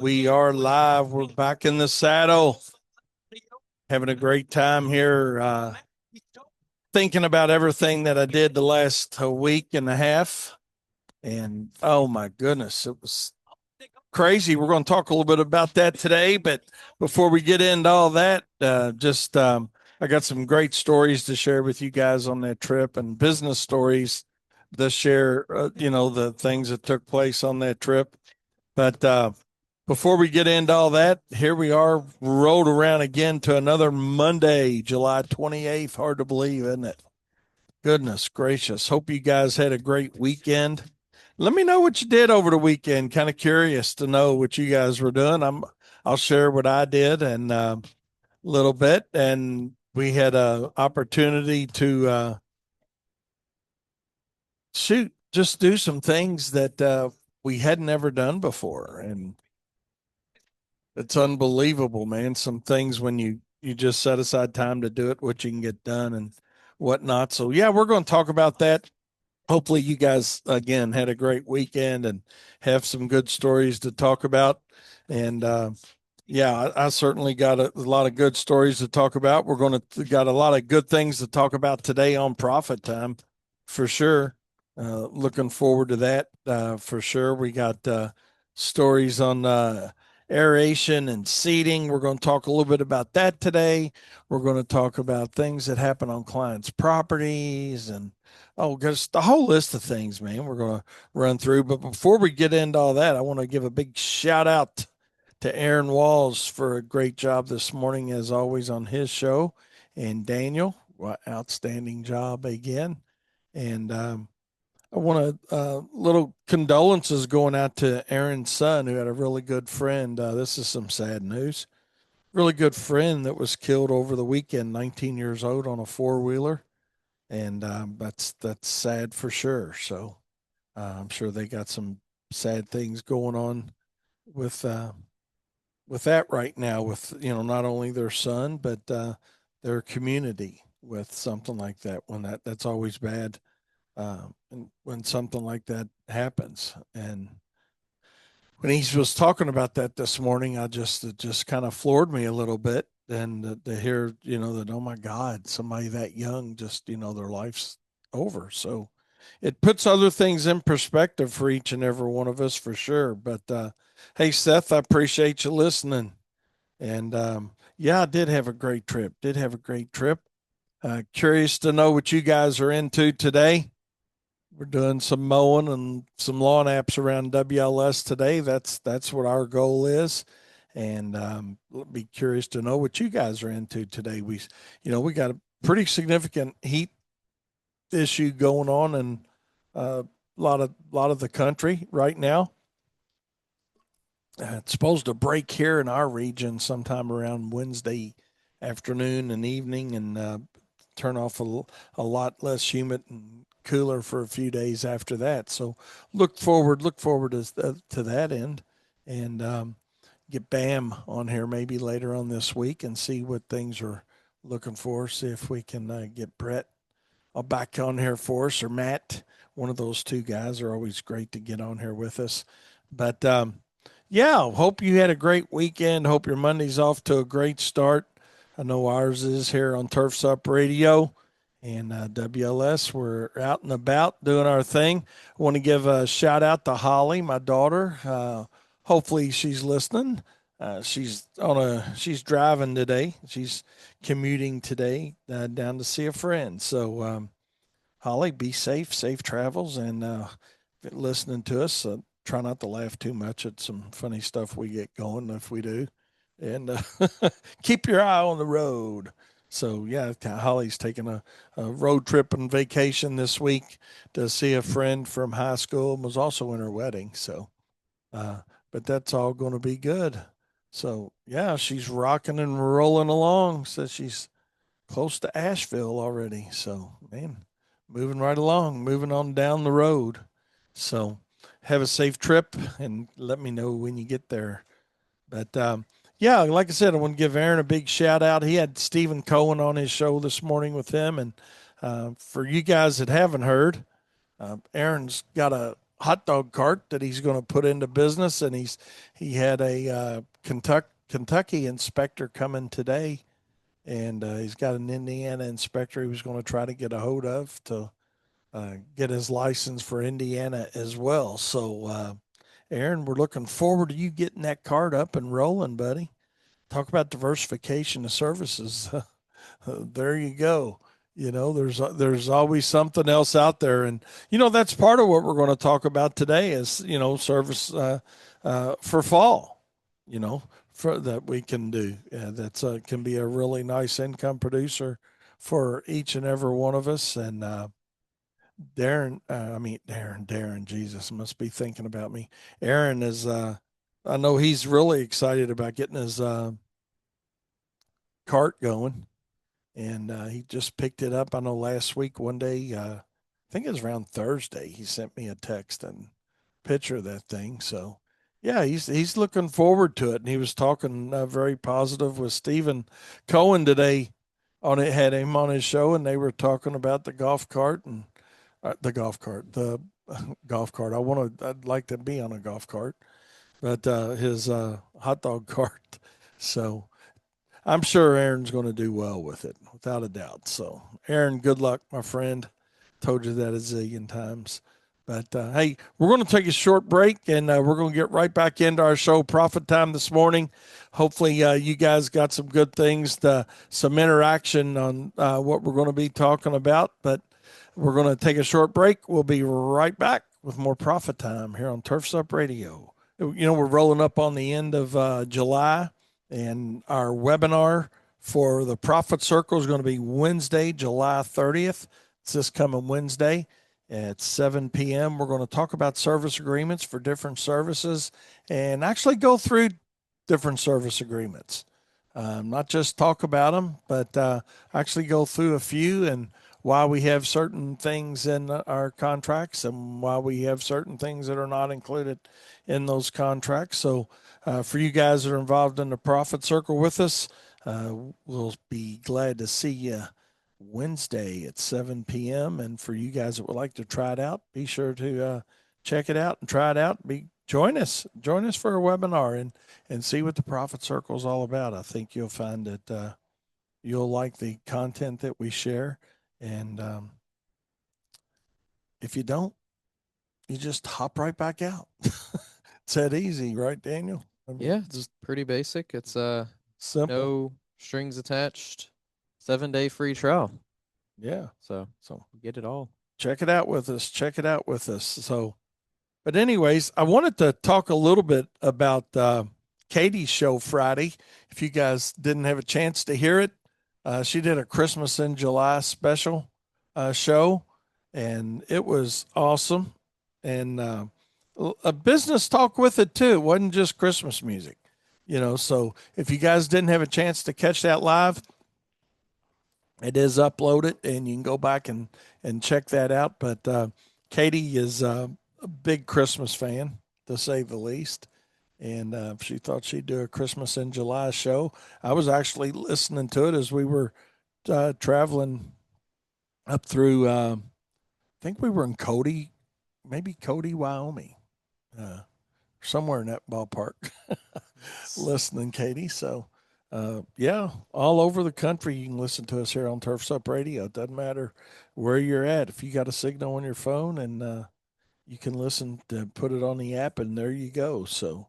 We are live. We're back in the saddle, having a great time here, thinking about everything that I did the last week and a half. And oh my goodness, it was crazy. We're going to talk a little bit about that today. But before we get into all that, I got some great stories to share with you guys on that trip and business stories to share, the things that took place on that trip. But before we get into all that, here we are, rolled around again to another Monday, July 28th. Hard to believe, isn't it? Goodness gracious. Hope you guys had a great weekend. Let me know what you did over the weekend. Kind of curious to know what you guys were doing. I'll share what I did and a little bit. And we had a opportunity to just do some things that we hadn't ever done before. And it's unbelievable, man. Some things when you just set aside time to do it, what you can get done and whatnot. So yeah, we're going to talk about that. Hopefully, you guys again had a great weekend and have some good stories to talk about. And yeah, I certainly got a lot of good stories to talk about. We're going to got a lot of good things to talk about today on Profit Time, for sure. Looking forward to that for sure. We got stories on aeration and seeding. We're going to talk a little bit about that today. We're going to talk about things that happen on clients' properties and just the whole list of things, man. We're going to run through. But before we get into all that, I want to give a big shout out to Aaron Walls for a great job this morning, as always, on his show. And Daniel, outstanding job again. And I want to little condolences going out to Aaron's son, who had a really good friend. This is some sad news. Really good friend that was killed over the weekend, 19 years old on a four wheeler, and that's sad for sure. So I'm sure they got some sad things going on with uh, with that right now. With not only their son but their community with something like that. When that's always bad and when something like that happens. And when he was talking about that this morning, it just kind of floored me a little bit. And to hear, that, oh my God, somebody that young, just, their life's over. So it puts other things in perspective for each and every one of us for sure. But hey, Seth, I appreciate you listening. And yeah, I did have a great trip. Did have a great trip. Curious to know what you guys are into today. We're doing some mowing and some lawn apps around WLS today. That's what our goal is, and be curious to know what you guys are into today. We got a pretty significant heat issue going on in a lot of the country right now. It's supposed to break here in our region sometime around Wednesday afternoon and evening, and turn off a lot less humid and cooler for a few days after that. So look forward to that end, and get Bam on here maybe later on this week and see what things are looking for. See if we can get Brett back on here for us, or Matt. One of those two guys are always great to get on here with us. But yeah, hope you had a great weekend. Hope your Monday's off to a great start. I know ours is here on Turfs Up Radio and WLS. We're out and about doing our thing. I want to give a shout out to Holly, my daughter. Hopefully she's listening. She's driving today. She's commuting today down to see a friend. So Holly, be safe, safe travels, and listening to us. Try not to laugh too much at some funny stuff we get going if we do, and keep your eye on the road. So yeah, Holly's taking a road trip and vacation this week to see a friend from high school, and was also in her wedding. So, but that's all going to be good. So yeah, she's rocking and rolling along. Says she's close to Asheville already. So man, moving right along, moving on down the road. So have a safe trip and let me know when you get there. But yeah, like I said, I want to give Aaron a big shout out. He had Stephen Cohen on his show this morning with him. And for you guys that haven't heard, Aaron's got hot dog cart that he's going to put into business, and he had a Kentucky inspector coming today, and he's got an Indiana inspector he was going to try to get a hold of to get his license for Indiana as well. So, Aaron, we're looking forward to you getting that cart up and rolling, buddy. Talk about diversification of services. There you go. There's always something else out there, and that's part of what we're going to talk about today is service for fall. For that we can do. That's can be a really nice income producer for each and every one of us. And Darren, Jesus must be thinking about me. Aaron is. I know he's really excited about getting his cart going, and he just picked it up. I know last week, one day, I think it was around Thursday, he sent me a text and picture of that thing. So, yeah, he's looking forward to it, and he was talking very positive with Stephen Cohen today. On it, had him on his show, and they were talking about the golf cart and the golf cart. I'd like to be on a golf cart, but his hot dog cart. So I'm sure Aaron's going to do well with it, without a doubt. So, Aaron, good luck, my friend. Told you that a zillion times. But hey, we're going to take a short break, and we're going to get right back into our show, Profit Time, this morning. Hopefully, you guys got some good things, some interaction on what we're going to be talking about. But we're going to take a short break. We'll be right back with more Profit Time here on Turfs Up Radio. We're rolling up on the end of July, and our webinar for the Profit Circle is going to be Wednesday, July 30th. It's this coming Wednesday at 7 p.m. We're going to talk about service agreements for different services and actually go through different service agreements. Not just talk about them, but actually go through a few and why we have certain things in our contracts and why we have certain things that are not included in those contracts. So for you guys that are involved in the Profit Circle with us, we'll be glad to see you Wednesday at 7 p.m. And for you guys that would like to try it out, be sure to check it out and try it out. Join us for a webinar and see what the Profit Circle is all about. I think you'll find that you'll like the content that we share. And if you don't, you just hop right back out. It's that easy, right, Daniel? Yeah, it's just pretty basic. It's simple. No strings attached. 7-day free trial. Yeah. So you get it all. Check it out with us. Check it out with us. So, but anyways, I wanted to talk a little bit about Katie's show Friday. If you guys didn't have a chance to hear it, she did a Christmas in July special show, and it was awesome. And a business talk with it too. It wasn't just Christmas music, So if you guys didn't have a chance to catch that live, it is uploaded, and you can go back and check that out. But Katie is a big Christmas fan, to say the least. And she thought she'd do a Christmas in July show. I was actually listening to it as we were traveling up through, I think we were in Cody, maybe Cody, Wyoming, somewhere in that ballpark, listening, Katie. So, yeah, all over the country, you can listen to us here on Turfs Up Radio. It doesn't matter where you're at. If you got a signal on your phone and you can listen to put it on the app, and there you go. So,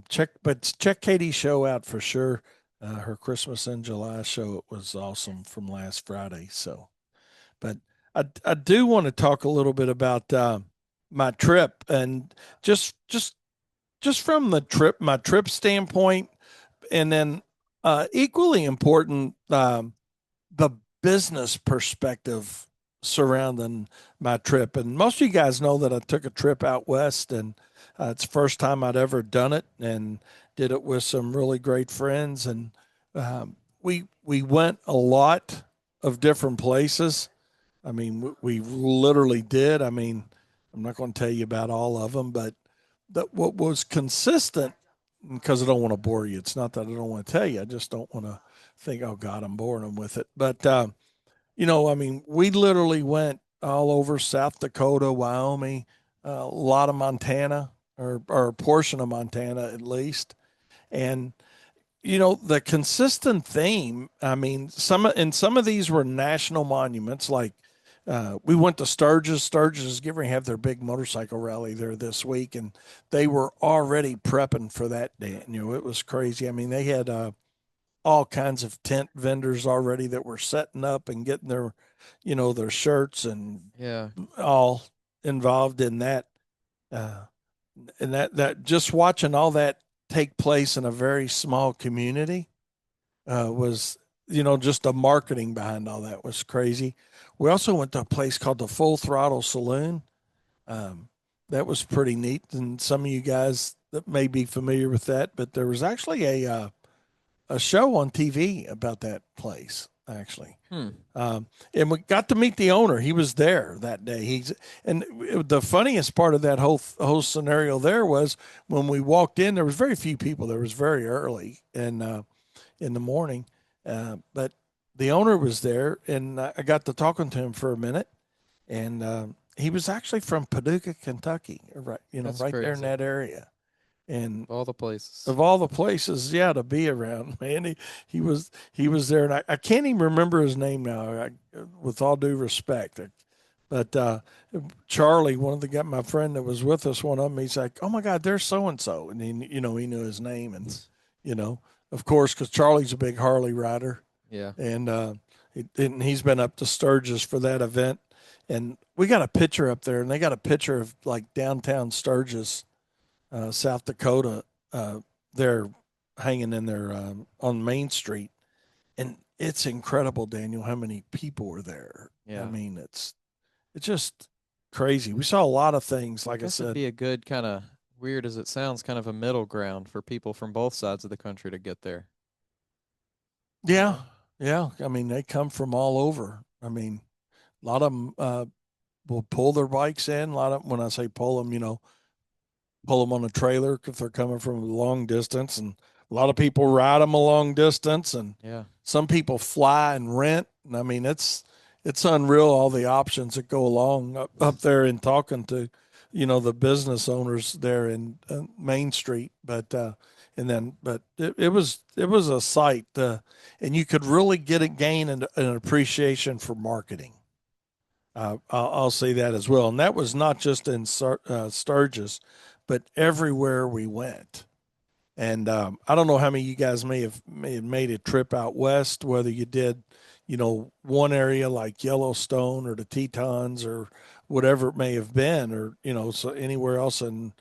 check Katie's show out for sure. Her Christmas in July show, it was awesome from last Friday. So, but I do want to talk a little bit about my trip and just from my trip standpoint, and then equally important, the business perspective surrounding my trip. And most of you guys know that I took a trip out west, and it's the first time I'd ever done it, and did it with some really great friends. And we went a lot of different places. I mean, we literally did. I mean, I'm not going to tell you about all of them, but what was consistent, because I don't want to bore you. It's not that I don't want to tell you. I just don't want to think, oh God, I'm boring them with it. But I mean, we literally went all over South Dakota, Wyoming, a lot of Montana, or a portion of Montana at least. And the consistent theme, I mean, some of these were national monuments. Like we went to Sturgis. Sturgis is getting ready to have their big motorcycle rally there this week, and they were already prepping for that day. It was crazy. I mean, they had all kinds of tent vendors already that were setting up and getting their shirts and Yeah. all involved in that. Uh, and that just watching all that take place in a very small community was, just the marketing behind all that was crazy. We also went to a place called the Full Throttle Saloon. Um, that was pretty neat, and some of you guys that may be familiar with that, but there was actually a show on TV about that place actually. Hmm. And we got to meet the owner. He was there that day. And the funniest part of that whole scenario there was when we walked in. There was very few people. There was very early and in the morning, but the owner was there, and I got to talking to him for a minute. And he was actually from Paducah, Kentucky, right? That's Right there in crazy. that area. And All the places. of all the places, yeah, to be around, man. He was there, and I can't even remember his name now. With all due respect, but Charlie, one of the guy, my friend that was with us, one of them, he's like, "Oh my God, there's so and so," and he knew his name, and you know, of course, because Charlie's a big Harley rider, Yeah. and he's been up to Sturgis for that event, and we got a picture up there, and they got a picture of like downtown Sturgis, South Dakota, uh, they're hanging in there on Main Street, and it's incredible, Daniel, how many people were there. I Yeah. mean, it's just crazy. We saw a lot of things, I like I guess it'd said. be a good kind of weird as it sounds, kind of a middle ground for people from both sides of the country to get there. You Yeah, know? yeah. I mean, they come from all over. I mean, a lot of them will pull their bikes in. A lot of when I say pull them, pull them on a trailer if they're coming from a long distance, and a lot of people ride them a long distance, and Yeah. some people fly and rent. And I mean, it's unreal all the options that go along up there and talking to, the business owners there in Main Street. But it was a sight, and you could really get a gain and an appreciation for marketing. I'll say that as well. And that was not just in Sturgis, but everywhere we went. And I don't know how many of you guys may have made a trip out west, whether you did, one area like Yellowstone or the Tetons or whatever it may have been, or so anywhere else in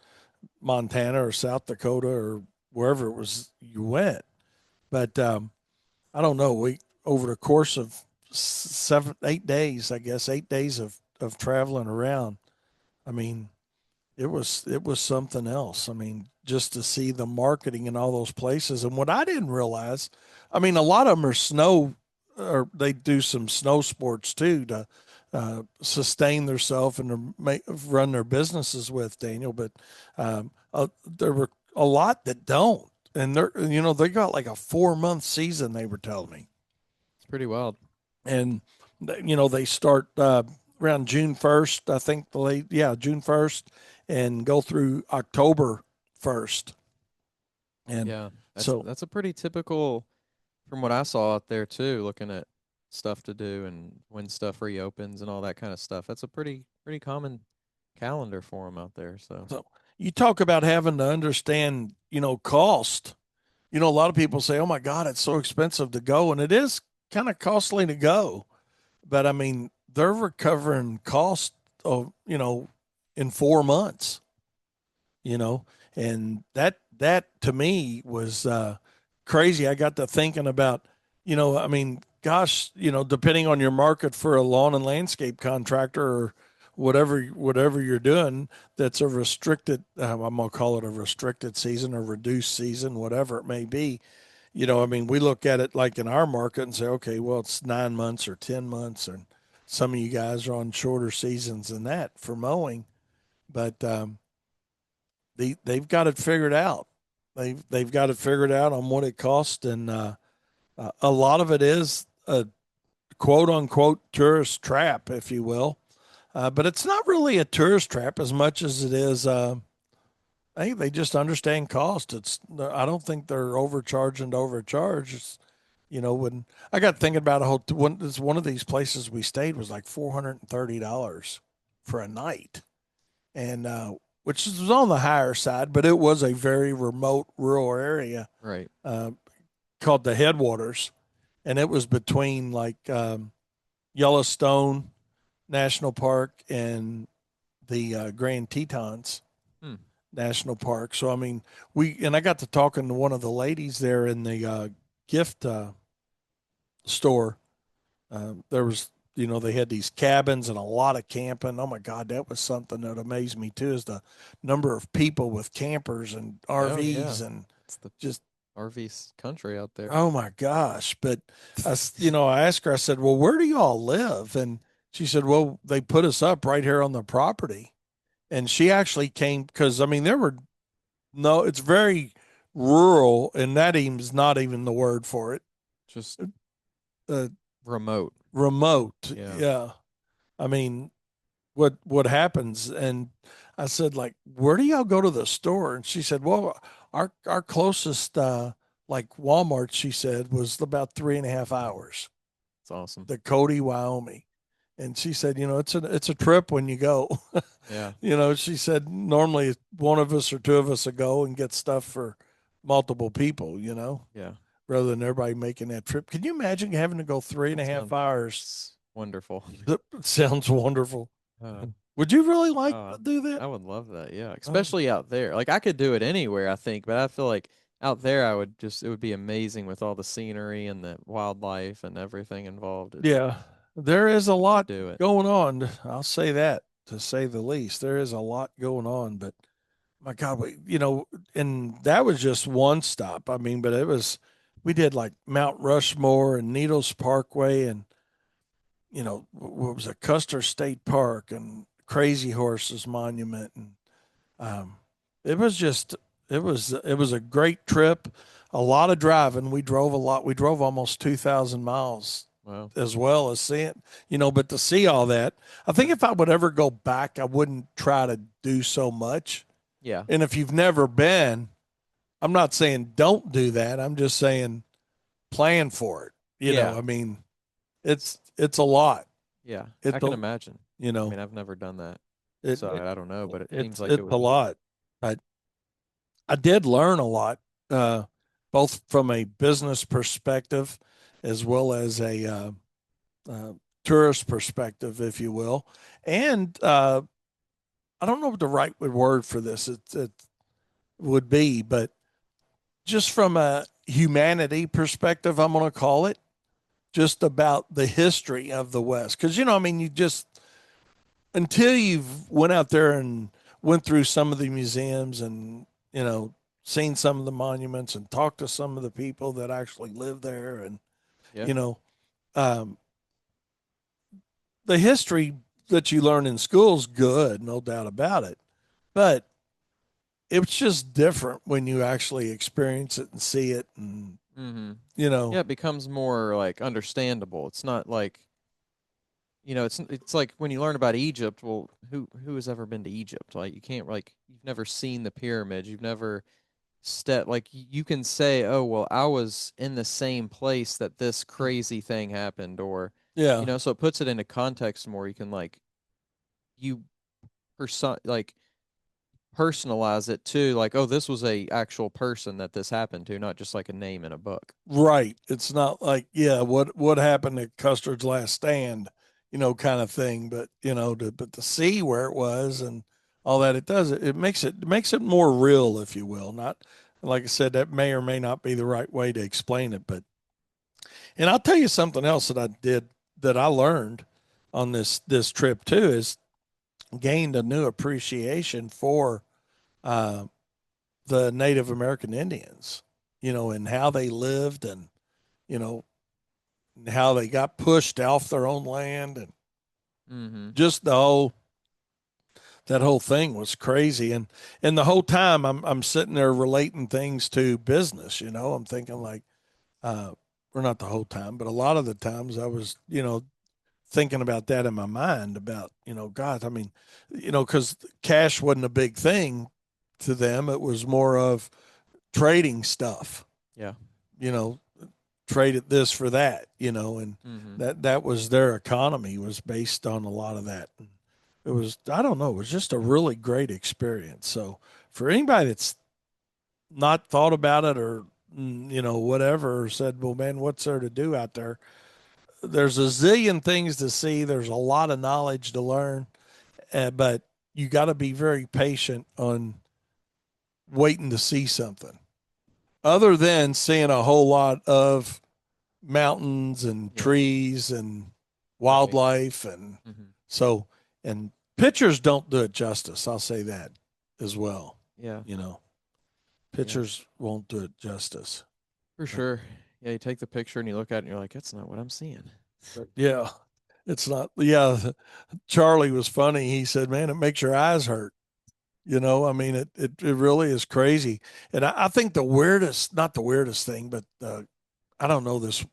Montana or South Dakota or wherever it was you went. But I don't know. We over the course of 8 days, I guess 8 days of traveling around. I mean, it was something else. I mean, just to see the marketing in all those places, and what I didn't realize, I mean, a lot of them are snow, or they do some snow sports too to sustain themselves and to run their businesses with, Daniel. But there were a lot that don't, and they got like a 4 month season. They were telling me, It's pretty wild. and they start around June 1st. I think June 1st, and go through October 1st. And Yeah. That's so, that's a pretty typical from what I saw out there too, looking at stuff to do and when stuff reopens and all that kind of stuff. That's a pretty common calendar for them out there. So so you talk about having to understand, cost. A lot of people say, "Oh my God, it's so expensive to go," and it is kind of costly to go. But I mean, they're recovering cost of in 4 months. you know, and that to me was crazy. I got to thinking about, I mean, gosh, depending on your market for a lawn and landscape contractor or whatever you're doing, that's a restricted. I'm gonna call it a restricted season or reduced season, whatever it may be. I mean, we look at it like in our market and say, okay, well, it's 9 months or 10 months, and some of you guys are on shorter seasons than that for mowing, but they've got it figured out. They've got it figured out on what it costs, and a lot of it is a quote unquote tourist trap, if you will. But it's not really a tourist trap as much as it is. I think they just understand cost. I don't think they're overcharging to overcharge. It's, when I got thinking about a whole one of these places we stayed was like $430 for a night, and which was on the higher side, but it was a very remote rural area Right. uh, called the Headwaters, and it was between like Yellowstone National Park and the Grand Tetons Hmm. National Park. So I mean, I got to talking to one of the ladies there in the gift store. There was, they had these cabins and a lot of camping. Oh my God, that was something that amazed me too, is the number of people with campers and Oh yeah. RVs and It's the just, country out there. oh my gosh. But I asked her, I said, well, where do y'all live? And she said, well, they put us up right here on the property. And she actually came because, I mean, there were no, it's very rural, and that even is not even the word for it. Just Uh, remote. Remote. Yeah. Yeah. I mean, what happens? And I said, like, where do y'all go to the store? And she said, well, our closest like Walmart, she said, was about 3.5 hours It's awesome. to Cody, Wyoming. And she said, it's a trip when you go. Yeah. She said normally one of us or two of us will go and get stuff for multiple people, Yeah. rather than everybody making that trip. Can you imagine having to go three and That a half hours? sounds wonderful. That sounds wonderful. Uh, Would you really like uh, to do that? I would love that. Yeah, Oh, especially out there. Like I could do it anywhere, I think, but I feel like out there I would just it would be amazing with all the scenery and the wildlife and everything involved. yeah, there is a To lot do it. going on. I'll say that, to say the least. There is a lot going on, but my God, and that was just one stop. I mean, but we did like Mount Rushmore and Needles Parkway and, what was it, Custer State Park and Crazy Horses Monument. And um, it was just, it was a great trip. A lot of driving. We drove a lot. We drove almost 2,000 miles Wow. as well as seeing, but to see all that, I think if I would ever go back, I wouldn't try to do so much. Yeah. And if you've never been, I'm not saying don't do that. I'm just saying plan for it. Yeah. I mean, it's a lot. Yeah. I It's can a imagine. you I know mean, I've never done that. it, So it I don't know, but it seems it's like it it's would a be lot. I did learn a lot, uh, both from a business perspective as well as a uh, tourist perspective, if you will. And I don't know what the right word for this it would be, but just from a humanity perspective, I'm going to call it, just about the history of the West. Because, I mean, you just, until you've went out there and went through some of the museums and, seen some of the monuments and talked to some of the people that actually live there and, yeah. you know, um, the history that you learn in school is good, no doubt about it. But it's just different when you actually experience it and see it and, Mhm. you Yeah, know, it becomes more like understandable. It's not like it's like when you learn about Egypt. Well, who has ever been to Egypt? Like you can't like you've never seen the pyramids. You've never like you can say, oh well, I was in the same place that this crazy thing happened, or yeah, so it puts it into context more. You can like you like personalize it too. Like oh, this was a actual person that this happened to, not just like a name in a book. right. It's not like, yeah, what happened at Custard's Last Stand, kind of thing. But to see where it was and all that, it makes it more real, if you will. Not, like I said, that may or may not be the right way to explain it. But and I'll tell you something else that I did, that I learned on this trip too, is gained a new appreciation for uh, the Native American Indians, and how they lived, and you know how they got pushed off their own land, and Mm-hmm. just that whole thing was crazy. And the whole time I'm sitting there relating things to business. I'm thinking like, uh, or not the whole time, but a lot of the times I was, thinking about that in my mind about, God, I mean, because cash wasn't a big thing to them. It was more of trading stuff, Yeah. you know, traded this for that, and Mm-hmm. that was their economy was based on a lot of that. And it was, I don't know, it was just a really great experience. So for anybody that's not thought about it or, whatever, or said, well, man, what's there to do out there? There's a zillion things to see. There's a lot of knowledge to learn, but you got to be very patient on waiting to see something other than seeing a whole lot of mountains and Yeah. trees and Right. wildlife. And Mm-hmm. so, and pictures don't do it justice. I'll say that as well. Yeah. You know, Yeah. pictures won't do it justice. For But, sure. Yeah, you take the picture and you look at it and you're like, that's not what I'm seeing. but yeah, it's not, yeah. Charlie was funny. He said, man, it makes your eyes hurt. I mean, it really is crazy. And I think the weirdest, not the weirdest thing, but I don't know this.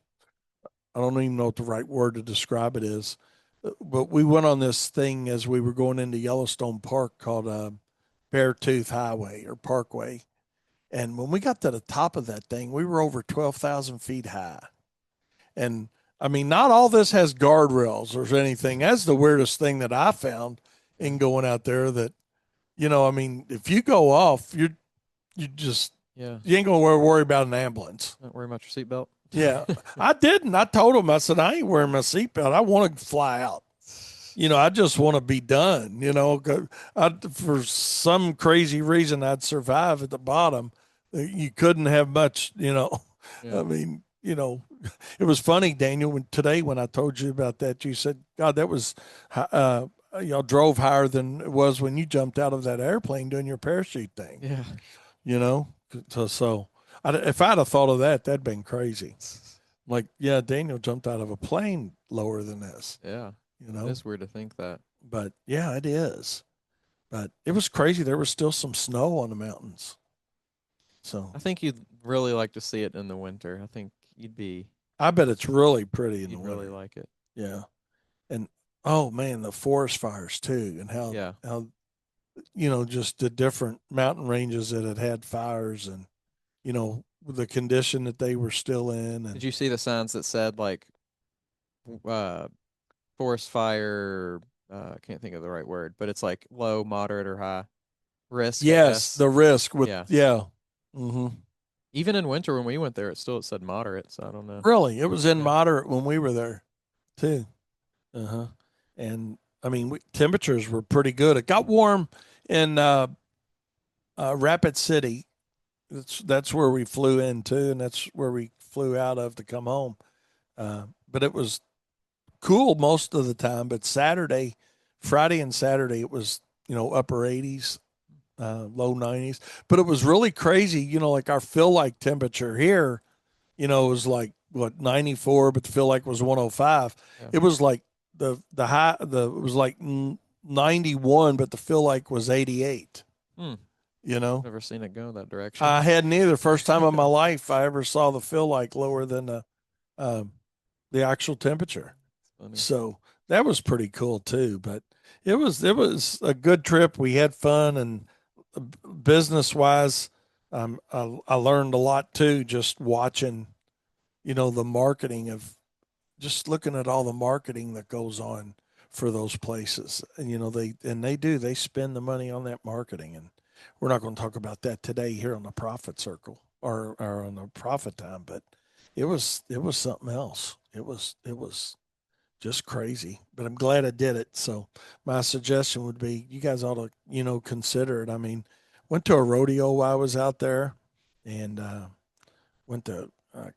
I don't even know what the right word to describe it is. But we went on this thing as we were going into Yellowstone Park called Beartooth Highway or Parkway. And when we got to the top of that thing, we were over 12,000 feet high. And I mean, not all this has guardrails or anything. That's the weirdest thing that I found Yeah. in going out there that, I mean, if you go off, you just, Yeah. you ain't going to worry about an ambulance. Not worry about your seatbelt. Yeah, I didn't. I told him, I said, I ain't wearing my seatbelt. I want to fly out. I just want to be done. For some crazy reason, I'd survive at the bottom. You couldn't have much. Yeah. I mean, it was funny, Daniel. When I told you about that, you said, "God, that was, drove higher than it was when you jumped out of that airplane doing your parachute thing." Yeah. You know, if I'd have thought of that, that'd been crazy. Like, yeah, Daniel jumped out of a plane lower than this, Yeah. you It know? is weird to think that. But yeah, it is. But it was crazy. There was still some snow on the mountains. So I think you'd really like to see it in the winter. I think I bet it's really pretty in the you'd really winter. like it. Yeah. And oh man, the forest fires too, and Yeah. how just the different mountain ranges that had fires, and the condition that they were still in. Did And you see the signs that said like uh forest fire I can't think of the right word, but it's like low, moderate or high risk, I yes, guess. the risk with, Yeah. yeah. Hmm. Even in winter when we went there, it said moderate, so I don't know. Really, it was in Yeah. moderate when we were there too. Uh-huh. And I mean, temperatures were pretty good. It got warm in Rapid City. That's where we flew into, and that's where we flew out of to come home. But it was cool most of the time. But Friday and Saturday, it was upper 80s, low 90s. But it was really crazy. Like our feel like temperature here, was like what 94, but the feel like was 105. Yeah. It was like the high it was like 91, but the feel like was 88. Hmm. You know, Never seen it go that direction. I hadn't either. First time in my life I ever saw the feel like lower than um, the actual temperature. Funny. So that was pretty cool too. But it was a good trip. We had fun, and business wise, I learned a lot too. Just watching, the marketing of just looking at all the marketing that goes on for those places. And they spend the money on that marketing. And we're not going to talk about that today here on the profit circle or on the profit time, but it was something else. It was just crazy. But I'm glad I did it. So my suggestion would be you guys ought to, consider it. I mean, went to a rodeo while I was out there, and went to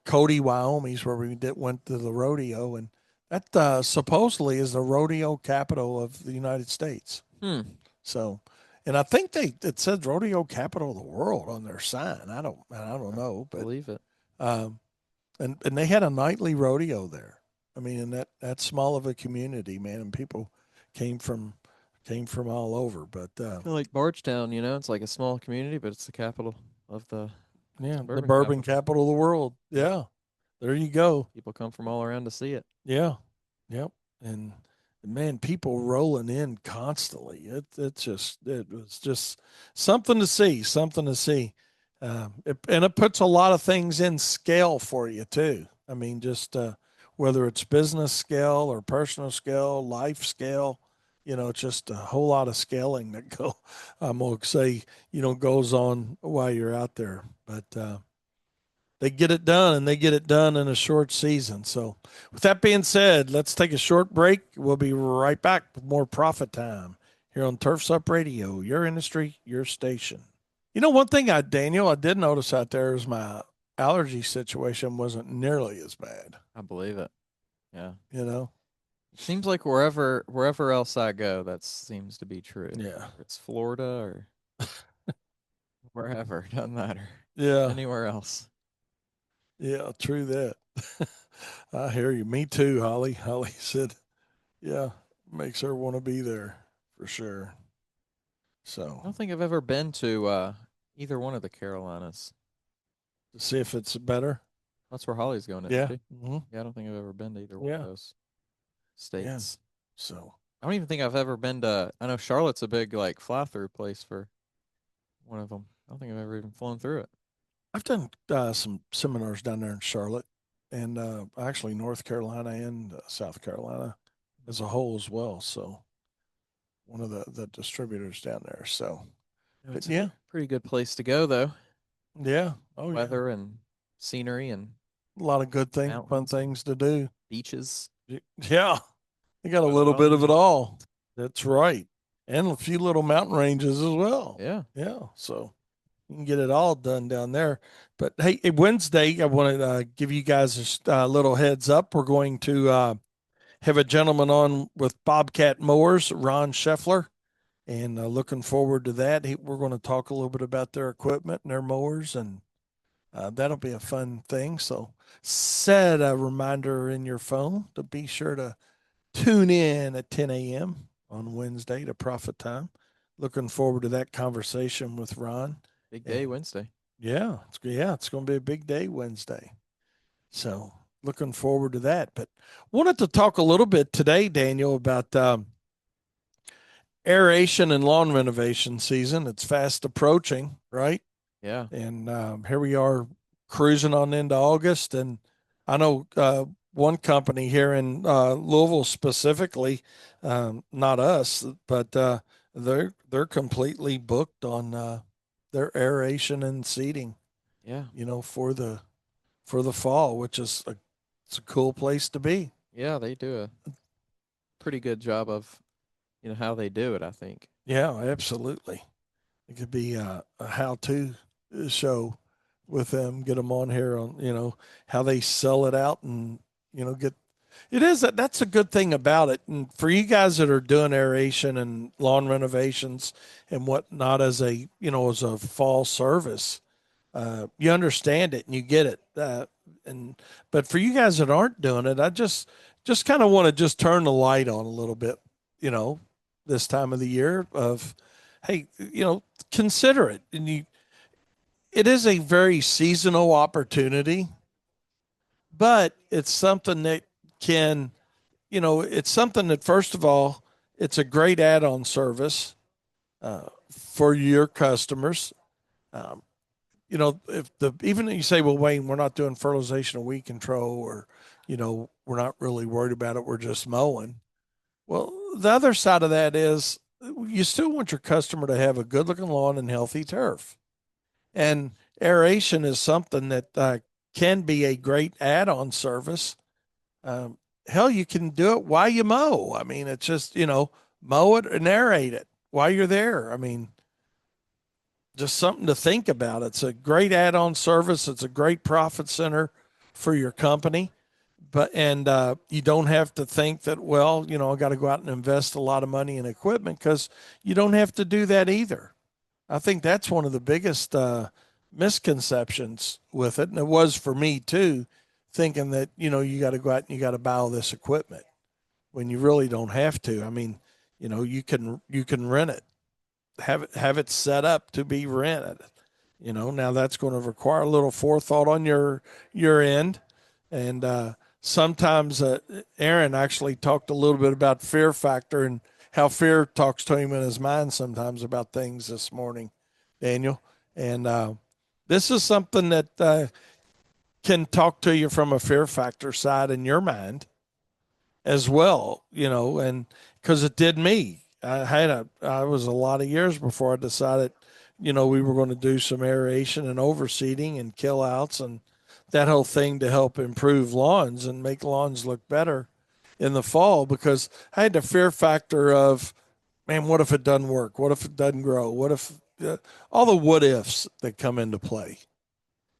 Cody, Wyoming, where went to the rodeo, and that supposedly is the rodeo capital of the United States. Hmm. So, and I think it says rodeo capital of the world on their sign. I don't I know, but believe it. um, and they had a nightly rodeo there. I mean, in that small of a community, man, and people came from came from all over. But Kinda like Bardstown, it's like a small community, but it's the capital of the yeah, the bourbon bourbon capital. capital of the world. Yep. Yeah, there you go. People come from all around to see it. Yeah, yep. and man, people rolling in constantly. It was just something to see, something to see. And it puts a lot of things in scale for you too. I mean, just whether it's business scale or personal scale, life scale, it's just a whole lot of scaling that I'm gonna say, goes on while you're out there. But they get it done, and they get it done in a short season. So, with that being said, let's take a short break. We'll be right back with more Profit Time here on Turfs Up Radio, your industry, your station. One thing Daniel, I did notice out there is my allergy situation wasn't nearly as bad. I believe it. Yeah. You know, It seems like wherever else I go, that seems to be true. yeah, Whether it's Florida or wherever, doesn't matter. yeah, Anywhere else. yeah, true that. I hear you. Me too, Holly. Holly said, yeah, makes her want to be there for sure. I So, don't think I've ever been to either one of the Carolinas. to see if it's better. That's where Holly's going, isn't Yeah. she? Hmm. Yeah, I don't think I've ever been to either one of Yeah. those Yeah. states. So I don't even think I've ever been to. I know Charlotte's a big like fly through place for one of them. I don't think I've ever even flown through it. I've done some seminars down there in Charlotte and actually North Carolina and South Carolina as a whole as well. So one of the distributors down there. So, No, but it's a yeah, pretty good place to go though. yeah. Oh, yeah. Weather and scenery and A lot of good things, fun mountains and things to do. beaches. Yeah. You got a Got it little all, bit you of it know. all. That's right. And a few little mountain ranges as well. Yeah. Yeah. So you can get it all done down there. But hey, Wednesday, I want to give you guys a little heads up. We're going to have a gentleman on with Bobcat Mowers, Ron Scheffler, and looking forward to that. We're going to talk a little bit about their equipment and their mowers, and that'll be a fun thing. So set a reminder in your phone to be sure to tune in at 10 a.m. on Wednesday to Profit Time. Looking forward to that conversation with Ron. Big day And Wednesday. it's going to be a big day Wednesday. So looking forward to that. But wanted to talk a little bit today, Daniel, about aeration and lawn renovation season. It's fast approaching, right? Yeah. And here we are cruising on into August. And I know one company here in Louisville specifically, not us, but they're completely booked on their aeration and seeding. Yeah. For the fall, which is it's a cool place to be. Yeah, they do a pretty good job of, how they do it, I think. Yeah, absolutely. It could be a how-to show with them. Get them on here on how they sell it out and get it is that's a good thing about it. And for you guys that are doing aeration and lawn renovations and whatnot as as a fall service, you understand it and you get it. And but for you guys that aren't doing it, I just kind of want to just turn the light on a little bit, you know, this time of the year of, hey, consider it. And it is a very seasonal opportunity, but it's something that can, it's something that first of all, it's a great add-on service for your customers. Um, if even if you say, well, Wayne, we're not doing fertilization or weed control, or, we're not really worried about it. We're just mowing. Well, the other side of that is you still want your customer to have a good looking lawn and healthy turf. And aeration is something that can be a great add on service. Hell, you can do it while you mow. I mean, it's just, mow it and aerate it while you're there. I mean, just something to think about. It's a great add-on service. It's a great profit center for your company, and you don't have to think that, well, I got to go out and invest a lot of money in equipment, because you don't have to do that either. I think that's one of the biggest misconceptions with it, and it was for me too, thinking that you got to go out and you got to buy all this equipment when you really don't have to. I mean, you can rent it, have it set up to be rented. Now that's going to require a little forethought on your end, and sometimes Aaron actually talked a little bit about fear factor and how fear talks to him in his mind sometimes about things this morning, Daniel. And this is something that can talk to you from a fear factor side in your mind as well, and because it did me. I was a lot of years before I decided, we were going to do some aeration and overseeding and kill outs and that whole thing to help improve lawns and make lawns look better in the fall because I had the fear factor of, man, what if it doesn't work? What if it doesn't grow? What if all the what ifs that come into play?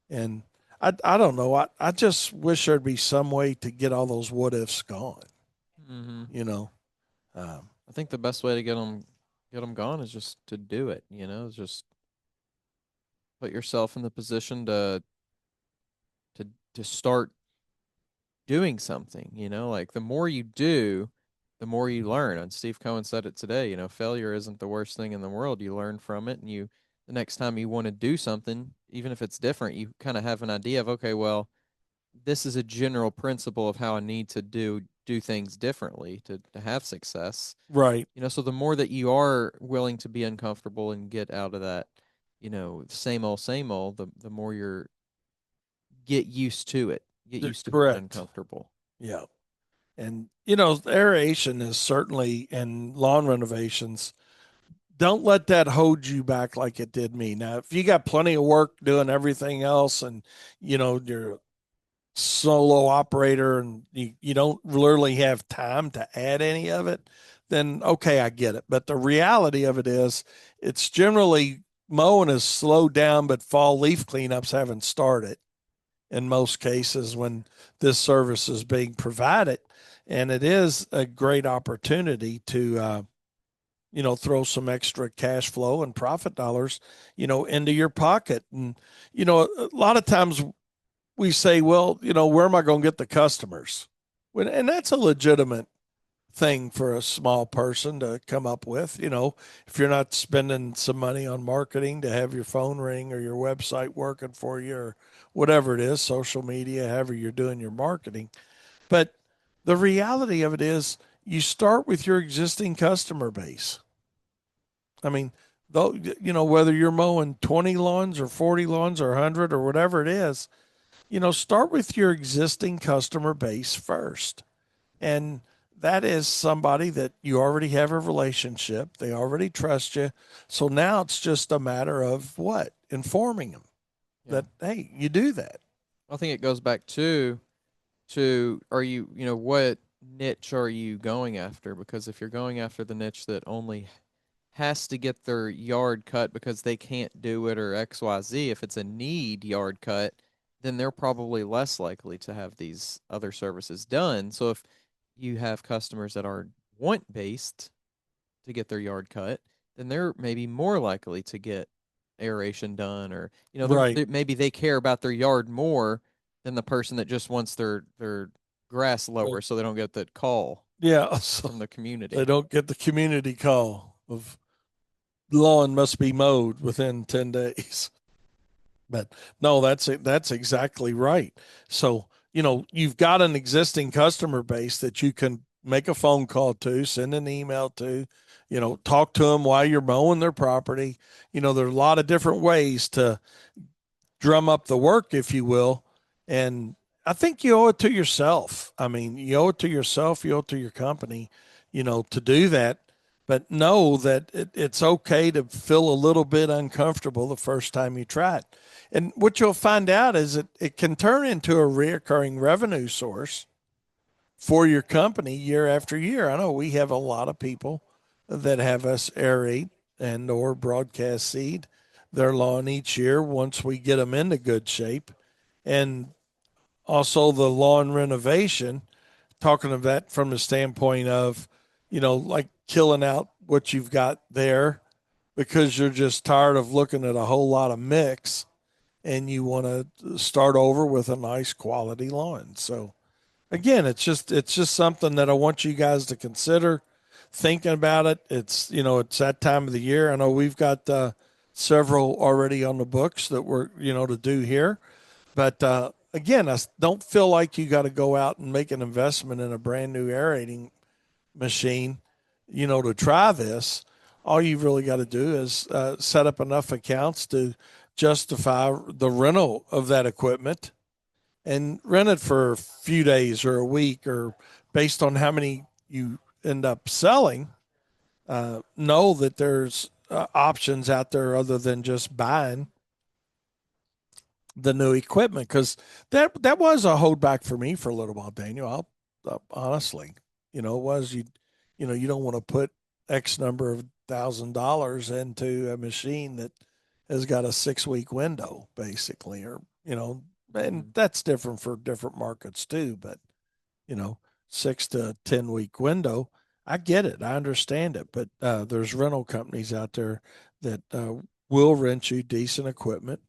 And I don't know. I just wish there'd be some way to get all those what ifs gone, Mm-hmm. you know. Um, I think the best way to get them gone is just to do it. Just put yourself in the position to to start doing something. Like the more you do, the more you learn. And Steve Cohen said it today. Failure isn't the worst thing in the world. You learn from it, and the next time you want to do something, even if it's different, you kind of have an idea of, okay, well, this is a general principle of how I need to do things differently to have success. right. So the more that you are willing to be uncomfortable and get out of that, same old, the more you're get used to it, get used to being Correct. uncomfortable. Yeah. And, aeration is certainly in lawn renovations. Don't let that hold you back like it did me. Now, if you got plenty of work doing everything else and, you're a solo operator and you don't really have time to add any of it, then okay, I get it. But the reality of it is it's generally mowing is slowed down, but fall leaf cleanups haven't started in most cases when this service is being provided. And it is a great opportunity to, throw some extra cash flow and profit dollars, into your pocket. And, a lot of times we say, well, where am I going to get the customers? And that's a legitimate thing for a small person to come up with. If you're not spending some money on marketing to have your phone ring or your website working for you or whatever it is, social media, however you're doing your marketing. But the reality of it is you start with your existing customer base. I mean, though, whether you're mowing 20 lawns or 40 lawns or 100 or whatever it is, start with your existing customer base first. And that is somebody that you already have a relationship. They already trust you. So now it's just a matter of what? Informing them Yeah. that, hey, you do that. I think it goes back to are what niche are you going after? Because if you're going after the niche that only has to get their yard cut because they can't do it or XYZ, if it's a need yard cut, then they're probably less likely to have these other services done. So if you have customers that are want based to get their yard cut, then they're maybe more likely to get aeration done, or Right. maybe they care about their yard more than the person that just wants their grass lower so they don't get that call Yeah. So from the they community. don't get the community call of lawn must be mowed within 10 days. But no, that's exactly right. So, you've got an existing customer base that you can make a phone call to, send an email to, talk to them while you're mowing their property. There are a lot of different ways to drum up the work, if you will. And I think you owe it to yourself. I mean, you owe it to yourself, you owe it to your company, to do that. But know that it's okay to feel a little bit uncomfortable the first time you try it. And what you'll find out is it can turn into a reoccurring revenue source for your company year after year. I know we have a lot of people that have us aerate and or broadcast seed their lawn each year once we get them into good shape. And also the lawn renovation, talking of that from the standpoint of, like killing out what you've got there because you're just tired of looking at a whole lot of mix and you want to start over with a nice quality lawn. So again, it's just something that I want you guys to consider thinking about it. It's that time of the year. I know we've got several already on the books that we're to do here, but again, don't feel like you got to go out and make an investment in a brand new aerating machine, to try this. All you've really got to do is set up enough accounts to justify the rental of that equipment and rent it for a few days or a week or based on how many you end up selling. Know that there's options out there other than just buying the new equipment because that was a holdback for me for a little while, Daniel. Honestly, it was you don't want to put X number of $1,000 into a machine that has got a 6 week window, basically, or and Mhm. that's different for different markets too. But you know, 6 to 10 week window. I get it. I understand it. But there's rental companies out there that will rent you decent equipment.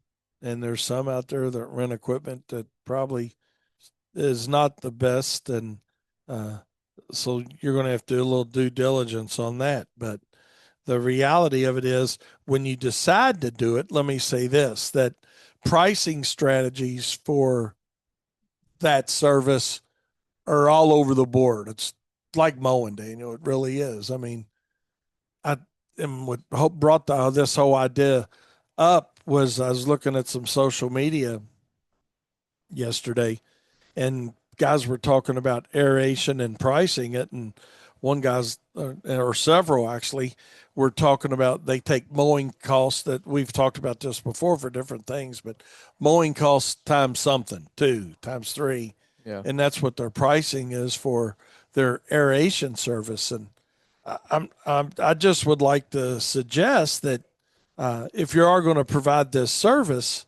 And there's some out there that rent equipment that probably is not the best. And uh, so you're going to have to do a little due diligence on that. But the reality of it is when you decide to do it, let me say this, that pricing strategies for that service are all over the board. It's like mowing, Daniel. It really is. I mean, I am what brought this whole idea up was I was looking at some social media yesterday, and guys were talking about aeration and pricing it, and one guy's or several actually were talking about they take mowing costs that we've talked about this before for different things, but mowing costs times something, two times three, Yeah. and that's what their pricing is for their aeration service. And I just would like to suggest that if you are going to provide this service,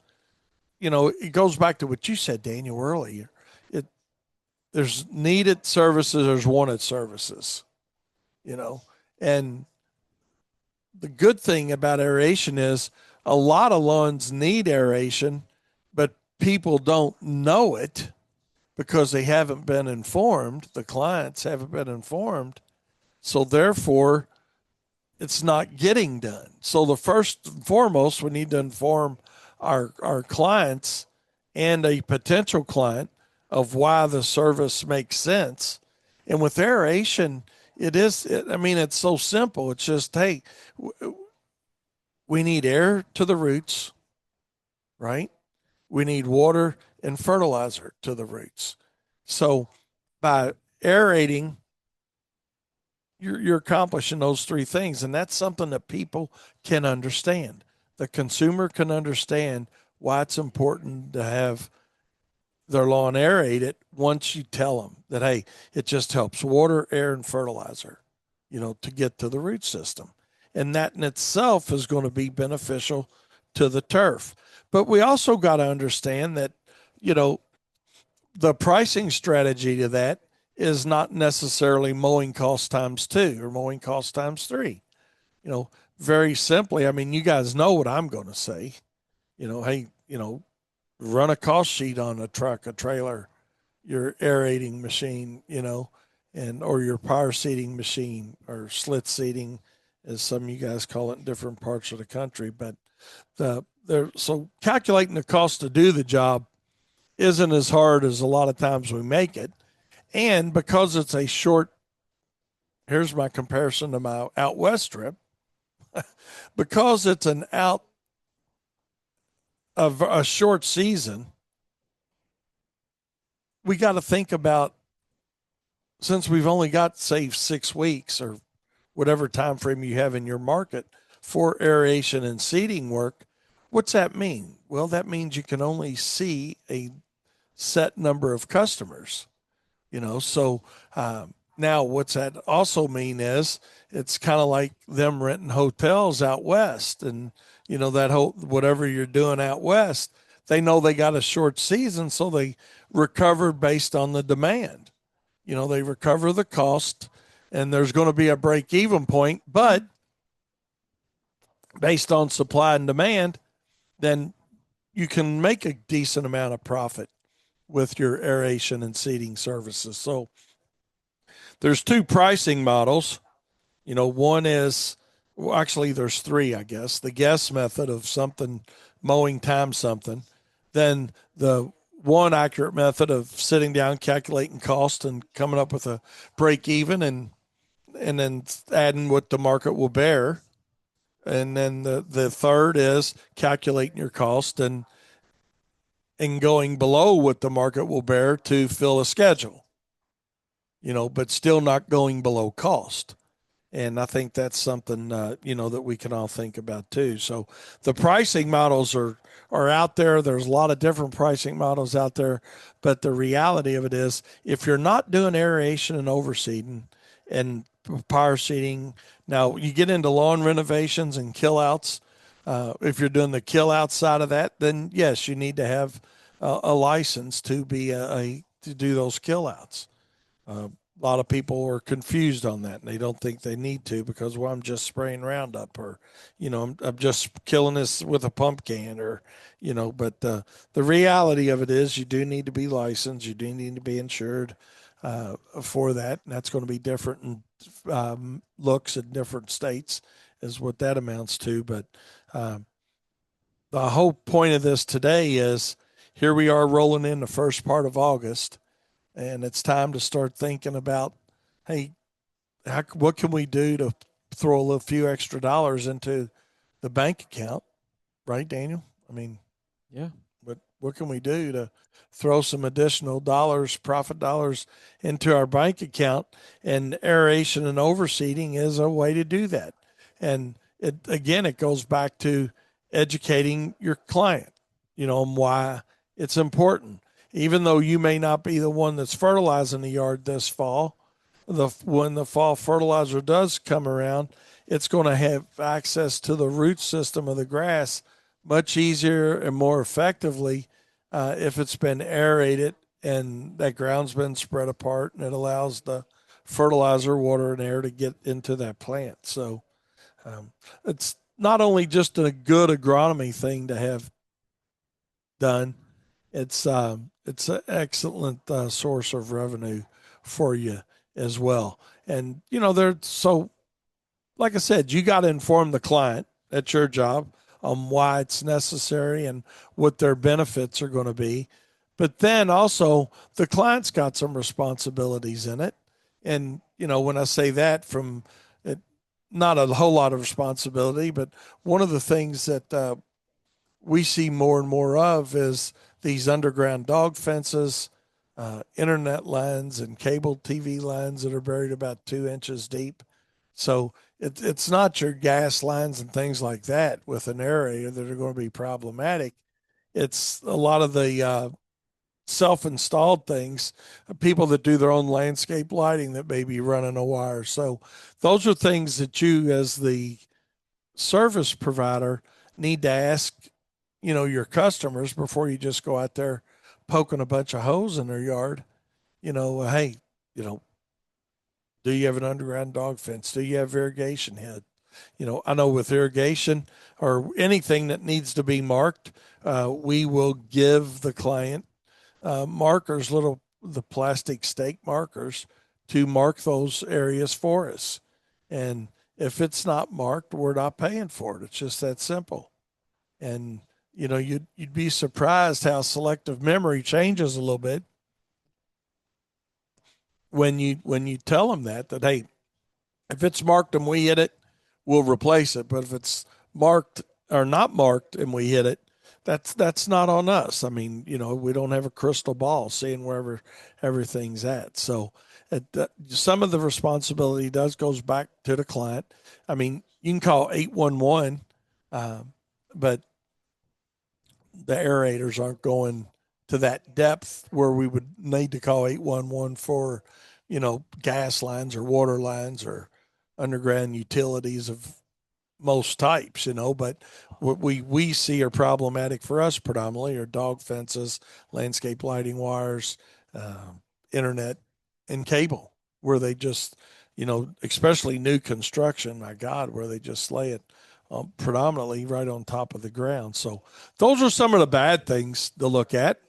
it goes back to what you said, Daniel, earlier. It There's needed services, there's wanted services, you know. And the good thing about aeration is a lot of lawns need aeration, but people don't know it because they haven't been informed. The clients haven't been informed. So therefore, it's not getting done. So the first and foremost, we need to inform our clients and a potential client of why the service makes sense. And with aeration, I mean, it's so simple. It's just, hey, we need air to the roots, right? We need water and fertilizer to the roots. So by aerating, you're accomplishing those three things, and that's something that people can understand. The consumer can understand why it's important to have their lawn aerated once you tell them that, hey, it just helps water, air, and fertilizer, to get to the root system. And that in itself is going to be beneficial to the turf. But we also got to understand that, you know, the pricing strategy to that is not necessarily mowing cost times two or mowing cost times three. Very simply, I mean, you guys know what I'm going to say. Hey, run a cost sheet on a truck, a trailer, your aerating machine, and or your power seeding machine or slit seeding, as some of you guys call it in different parts of the country. But so calculating the cost to do the job isn't as hard as a lot of times we make it. And because it's a short, here's my comparison to my out west trip, because it's an out of a short season, we got to think about, since we've only got say 6 weeks or whatever time frame you have in your market for aeration and seeding work, what's that mean? Well, that means you can only see a set number of customers. So now what's that also mean is it's kind of like them renting hotels out west, and that whole whatever you're doing out west, they know they got a short season, so they recover based on the demand. They recover the cost, and there's going to be a break even point, but based on supply and demand, then you can make a decent amount of profit with your aeration and seeding services. So there's two pricing models. One is, well, actually, there's three, I guess. The guess method of something, mowing times something. Then the one accurate method of sitting down, calculating cost, and coming up with a break even, and then adding what the market will bear. And then the third is calculating your cost and going below what the market will bear to fill a schedule, but still not going below cost. And I think that's something that we can all think about too. So the pricing models are out there. There's a lot of different pricing models out there, but the reality of it is, if you're not doing aeration and overseeding and power seeding, now you get into lawn renovations and kill outs. If you're doing the kill out side of that, then yes, you need to have a license to be to do those kill outs. A lot of people are confused on that, and they don't think they need to because, well, I'm just spraying Roundup, or I'm just killing this with a pump can, or But the reality of it is, you do need to be licensed, you do need to be insured for that, and that's going to be different in looks in different states, is what that amounts to. But the whole point of this today is, here we are rolling in the first part of August, and it's time to start thinking about, hey, what can we do to throw a little few extra dollars into the bank account, right, Daniel? I mean, Yeah. what can we do to throw some additional dollars, profit dollars, into our bank account? And aeration and overseeding is a way to do that. And it goes back to educating your client, on why it's important. Even though you may not be the one that's fertilizing the yard this fall, when the fall fertilizer does come around, it's going to have access to the root system of the grass much easier and more effectively if it's been aerated and that ground's been spread apart, and it allows the fertilizer, water, and air to get into that plant. So it's not only just a good agronomy thing to have done, it's an excellent source of revenue for you as well. And they're so, like I said, you got to inform the client. That's your job, on why it's necessary and what their benefits are going to be. But then also, the client's got some responsibilities in it. And when I say that, from it, not a whole lot of responsibility, but one of the things that we see more and more of is these underground dog fences, internet lines, and cable TV lines that are buried about 2 inches deep. So it's not your gas lines and things like that with an area that are going to be problematic. It's a lot of the self-installed things, people that do their own landscape lighting that may be running a wire. So those are things that you, as the service provider, need to ask your customers before you just go out there poking a bunch of holes in their yard. Hey, you know do you have an underground dog fence? Do you have irrigation head? I know with irrigation or anything that needs to be marked, we will give the client markers, the plastic stake markers, to mark those areas for us. And if it's not marked, we're not paying for it. It's just that simple. And you'd be surprised how selective memory changes a little bit when you tell them that hey, if it's marked and we hit it, we'll replace it. But if it's marked or not marked and we hit it, that's not on us. I mean, we don't have a crystal ball seeing wherever everything's at. So some of the responsibility goes back to the client. I mean, you can call 811, but the aerators aren't going to that depth where we would need to call 811 for, gas lines or water lines or underground utilities of most types, but what we see are problematic for us predominantly are dog fences, landscape lighting wires, uh, internet, and cable, where they just, especially new construction, my God, where they just lay it predominantly right on top of the ground. So those are some of the bad things to look at.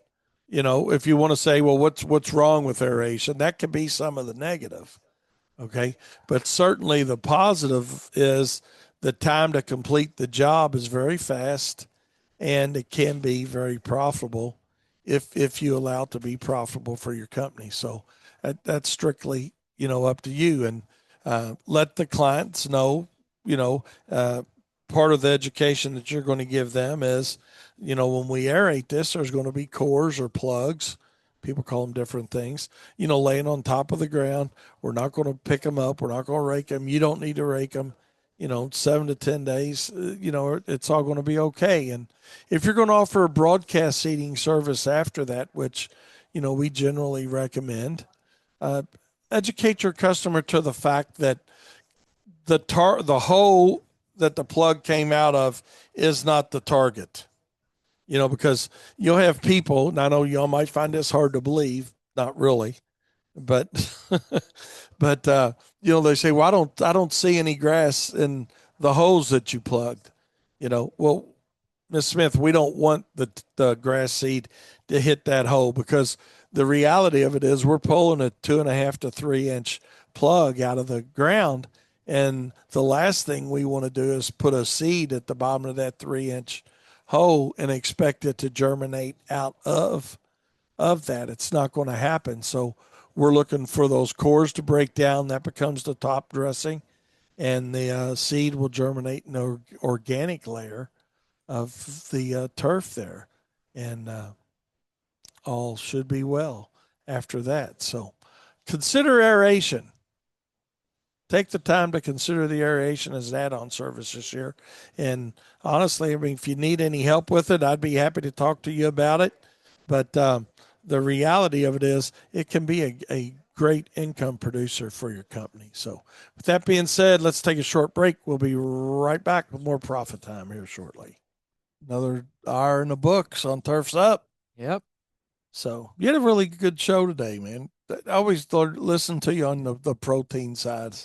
If you want to say, well, what's wrong with aeration, that could be some of the negative. Okay. But certainly the positive is the time to complete the job is very fast, and it can be very profitable if you allow it to be profitable for your company. So that's strictly, up to you. And let the clients know, you know, uh, part of the education that you're going to give them is, when we aerate this, there's going to be cores or plugs. People call them different things, laying on top of the ground. We're not going to pick them up. We're not going to rake them. You don't need to rake them. 7 to 10 days, it's all going to be okay. And if you're going to offer a broadcast seeding service after that, which, we generally recommend, uh, educate your customer to the fact that the hole that the plug came out of is not the target. Because you'll have people, and I know y'all might find this hard to believe, not really, but but they say, well, I don't see any grass in the holes that you plugged. Well, Miss Smith, we don't want the grass seed to hit that hole, because the reality of it is we're pulling a 2.5 to 3 inch plug out of the ground, and the last thing we want to do is put a seed at the bottom of that 3 inch hole and expect it to germinate out of that. It's not going to happen. So we're looking for those cores to break down. That becomes the top dressing, and the seed will germinate in the organic layer of the turf there, and all should be well after that. So consider aeration. Take the time to consider the aeration as an add-on service this year. And honestly, I mean, if you need any help with it, I'd be happy to talk to you about it. But the reality of it is it can be a great income producer for your company. So with that being said, let's take a short break. We'll be right back with more Profit Time here shortly. Another hour in the books on Turf's Up. Yep. So you had a really good show today, man. I always thought listen to you on the protein side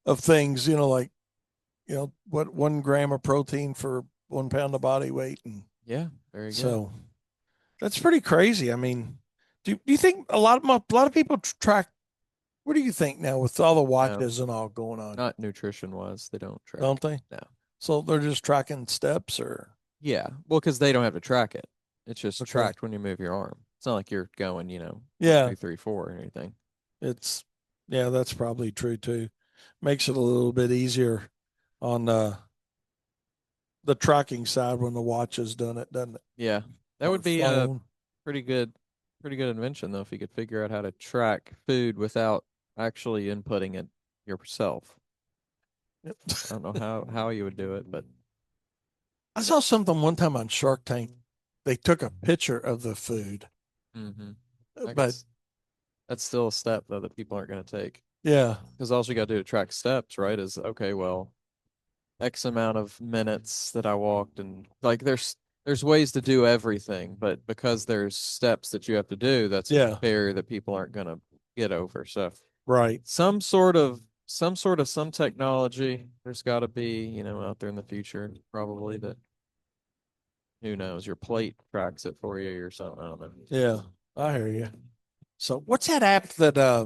of things, like, what 1 gram of protein for 1 pound of body weight. And Yeah. Very good. so that's pretty crazy. I mean, do you think a lot of people track? What do you think now with all the watches and all going on? Not nutrition wise, they don't track. Don't they? No. So they're just tracking steps, or Yeah. Well, because they don't have to track it. It's just Okay. tracked when you move your arm. It's not like you're going, Yeah. 2, 3, 4 or anything. Yeah, that's probably true too. Makes it a little bit easier on the tracking side when the watch is done it, doesn't it? Yeah. That Or would be a phone. pretty good invention though if you could figure out how to track food without actually inputting it yourself. Yep. I don't know how you would do it, but I saw something one time on Shark Tank. They took a picture of the food, I but guess that's still a step though that people aren't going to take. yeah, Because all you got to do to track steps, right, is okay, well, X amount of minutes that I walked, and like there's ways to do everything, but because there's steps that you have to do, that's a yeah, barrier that people aren't going to get over. So right. some technology there's got to be, out there in the future, probably, that who knows, your plate tracks it for you or something. I don't know. Yeah, I hear you. So what's that app that uh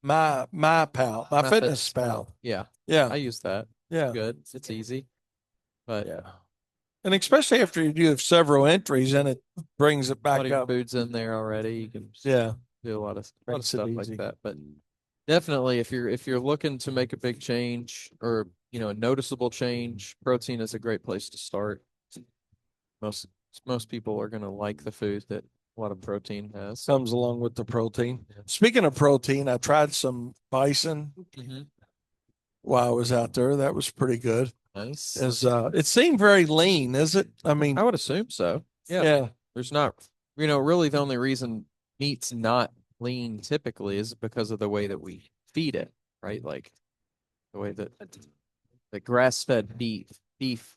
my pal, my fitness pal? Yeah, Yeah, I use that. yeah, Good. It's easy, but yeah. And especially after you have several entries, and it brings it a lot back of your up. food's in there already. You can Yeah, do a lot of makes it stuff easy. like that. But definitely, if you're looking to make a big change, or a noticeable change, protein is a great place to start. Most most people are gonna like the food that a lot of protein has. Comes along with the protein. Speaking of protein, I tried some bison while I was out there. That was pretty good. Nice. It seemed very lean, is it? I mean, I would assume so. Yeah. yeah, There's not, really the only reason meat's not lean typically is because of the way that we feed it, right? Like the way that the grass-fed beef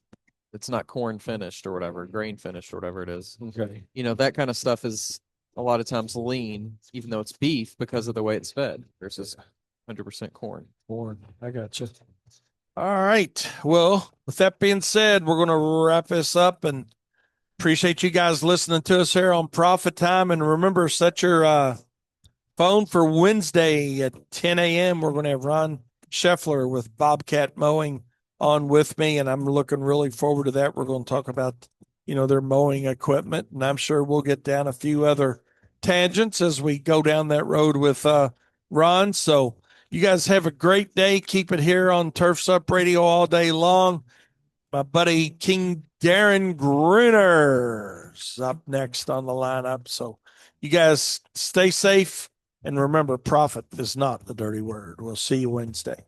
that's not corn finished or whatever, grain finished or whatever it is. okay. That kind of stuff is a lot of times lean, even though it's beef, because of the way it's fed versus 100% corn. Corn. I got you. All right. Well, with that being said, we're going to wrap this up, and appreciate you guys listening to us here on Profit Time. And remember, set your phone for Wednesday at 10 a.m. We're going to have Ron Scheffler with Bobcat Mowing on with me, and I'm looking really forward to that. We're going to talk about their mowing equipment. And I'm sure we'll get down a few other tangents as we go down that road with Ron. So you guys have a great day. Keep it here on Turfs Up Radio all day long. My buddy King Darren Gruner's up next on the lineup. So you guys stay safe and remember, profit is not the dirty word. We'll see you Wednesday.